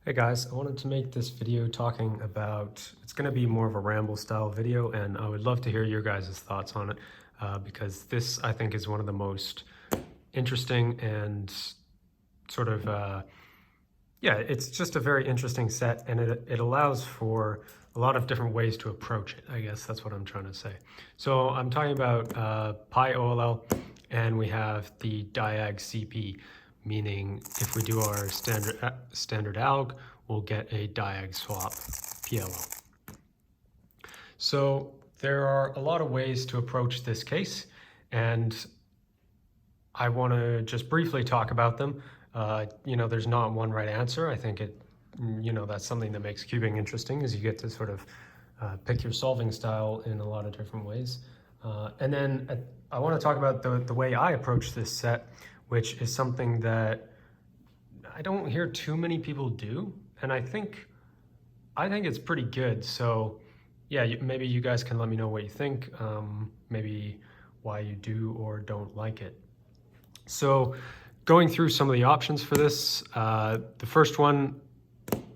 Hey guys, I wanted to make this video talking about, it's going to be more of a ramble style video, and I would love to hear your guys' thoughts on it because this I think is one of the most interesting and sort of, yeah, it's just a very interesting set, and it allows for a lot of different ways to approach it. I guess that's what I'm trying to say. So I'm talking about Pi OLL, and we have the Diag CP, meaning if we do our standard alg, we'll get a Diag swap PLL. So there are a lot of ways to approach this case, and I want to just briefly talk about them. There's not one right answer. I think that's something that makes cubing interesting, is you get to sort of pick your solving style in a lot of different ways. And then I want to talk about the way I approach this set, which is something that I don't hear too many people do, and I think it's pretty good. So yeah, maybe you guys can let me know what you think, maybe why you do or don't like it. So going through some of the options for this, the first one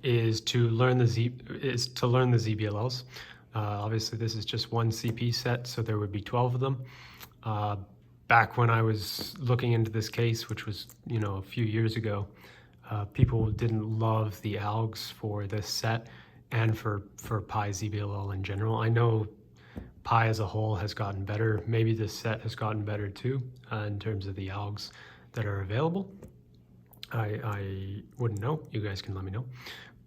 is to learn the ZBLLs. Obviously, this is just one CP set, so there would be 12 of them. Back when I was looking into this case, which was a few years ago, people didn't love the algs for this set and for Pi ZBLL in general. I know Pi as a whole has gotten better. Maybe this set has gotten better too in terms of the algs that are available. I wouldn't know. You guys can let me know.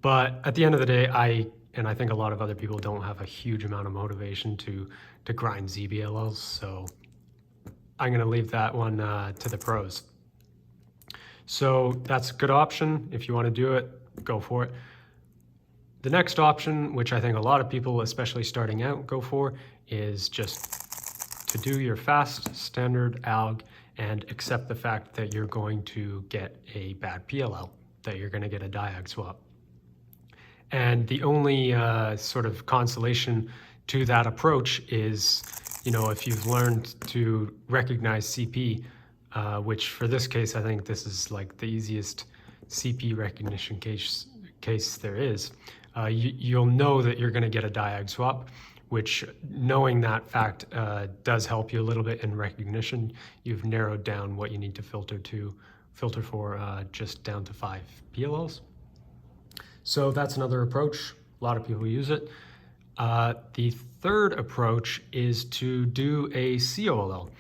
But at the end of the day, I think a lot of other people don't have a huge amount of motivation to grind ZBLLs, so I'm going to leave that one to the pros. So that's a good option. If you want to do it, go for it. The next option, which I think a lot of people, especially starting out, go for, is just to do your fast standard alg and accept the fact that you're going to get a bad PLL, that you're going to get a Diag swap. And the only sort of consolation to that approach is, if you've learned to recognize CP, which for this case, I think this is like the easiest CP recognition case there is, you'll know that you're going to get a Diag swap, which, knowing that fact, does help you a little bit in recognition. You've narrowed down what you need to filter for just down to 5 PLLs. So that's another approach. A lot of people use it. The third approach is to do a COLL,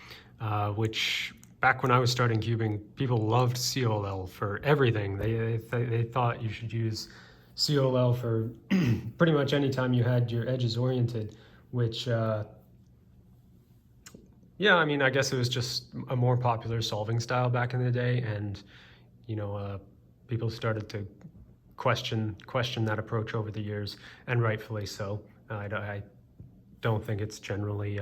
which back when I was starting cubing, people loved COLL for everything. They thought you should use COLL for pretty much any time you had your edges oriented, which, I guess it was just a more popular solving style back in the day, and, people started to question that approach over the years, and rightfully so. I don't think it's generally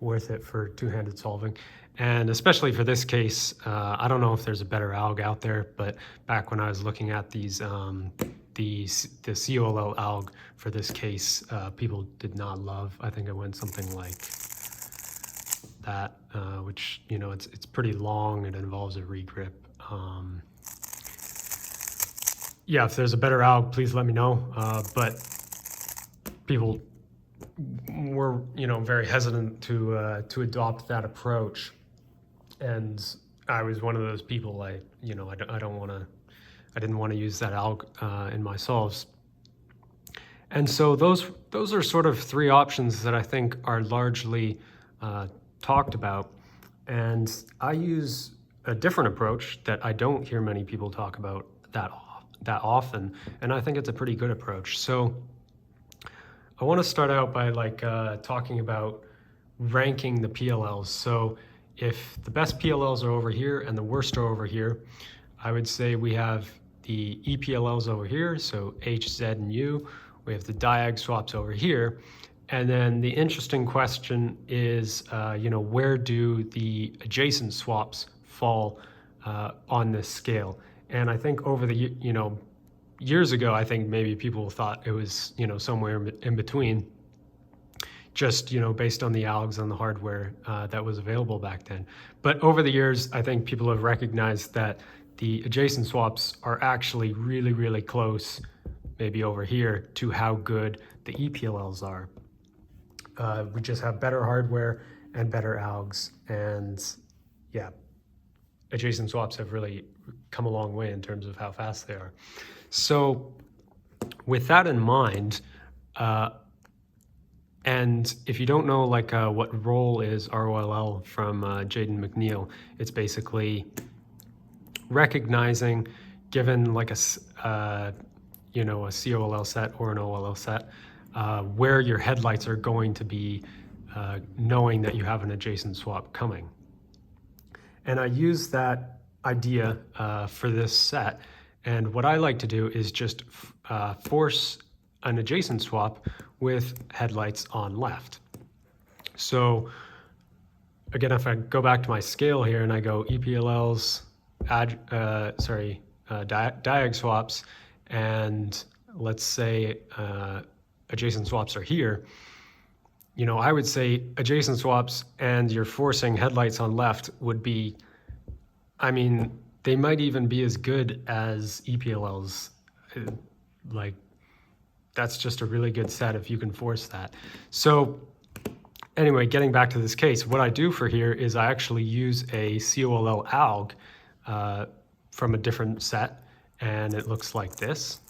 worth it for two-handed solving, and especially for this case, I don't know if there's a better alg out there, but back when I was looking at these, the COLL alg for this case, people did not love. I think it went something like that, which it's pretty long. It involves a regrip. Yeah, if there's a better alg, please let me know. But people were, very hesitant to adopt that approach, and I was one of those people. I didn't want to use that alg in my solves. And so those are sort of 3 options that I think are largely talked about. And I use a different approach that I don't hear many people talk about that often, and I think it's a pretty good approach. So I want to start out by talking about ranking the PLLs. So if the best PLLs are over here and the worst are over here, I would say we have the EPLLs over here, so H, Z, and U. We have the Diag swaps over here. And then the interesting question is, where do the adjacent swaps fall on this scale? And I think over the, years ago, I think maybe people thought it was, somewhere in between, just, based on the algs on the hardware that was available back then. But over the years, I think people have recognized that the adjacent swaps are actually really, really close, maybe over here, to how good the EPLLs are. We just have better hardware and better algs, and yeah, adjacent swaps have really come a long way in terms of how fast they are. So with that in mind, and if you don't know like what ROLL is, ROLL, from Jaden McNeil, it's basically recognizing, given like a COLL set or an OLL set, where your headlights are going to be, knowing that you have an adjacent swap coming. And I use that idea for this set. And what I like to do is just force an adjacent swap with headlights on left. So again, if I go back to my scale here and I go EPLLs, diag swaps, and let's say adjacent swaps are here, you know, I would say adjacent swaps and you're forcing headlights on left would be, I mean, they might even be as good as EPLLs. Like, that's just a really good set if you can force that. So anyway, getting back to this case, what I do for here is I actually use a COLL alg from a different set, and it looks like this.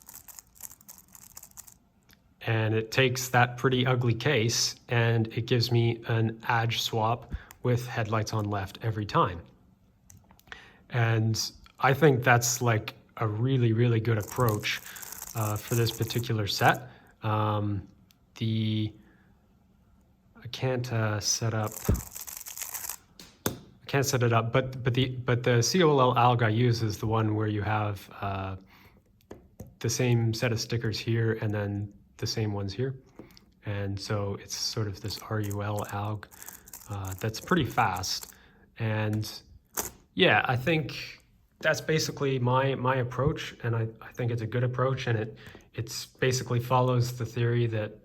And it takes that pretty ugly case and it gives me an edge swap with headlights on left every time. And I think that's like a really, really good approach for this particular set. I can't set it up, but the COLL alg I use is the one where you have the same set of stickers here and then the same ones here. And so it's sort of this RUL alg that's pretty fast. And yeah, I think that's basically my approach, and I think it's a good approach, and it's basically follows the theory that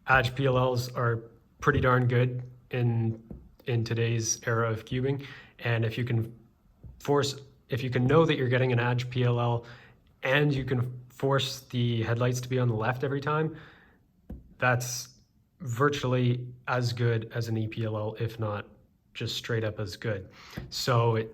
edge PLLs are pretty darn good in today's era of cubing. And if you can know that you're getting an edge PLL and you can force the headlights to be on the left every time, that's virtually as good as an EPLL, if not just straight up as good. So it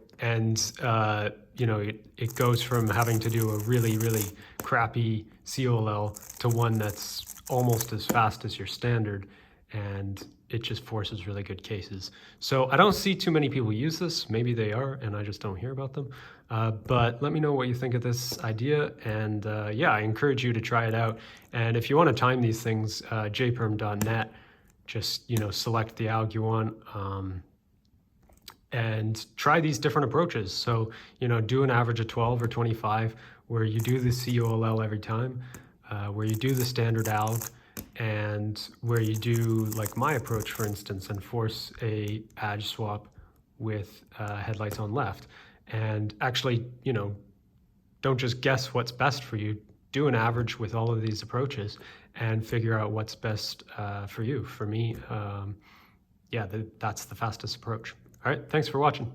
goes from having to do a really, really crappy COLL to one that's almost as fast as your standard, and it just forces really good cases. So I don't see too many people use this. Maybe they are, and I just don't hear about them. But let me know what you think of this idea, and yeah, I encourage you to try it out. And if you want to time these things, jperm.net, just select the alg you want, and try these different approaches. So do an average of 12 or 25, where you do the COLL every time, where you do the standard alg, and where you do like my approach, for instance, and force a edge swap with headlights on left. And actually, don't just guess what's best for you. Do an average with all of these approaches and figure out what's best for you. For me, yeah, that's the fastest approach. All right, thanks for watching.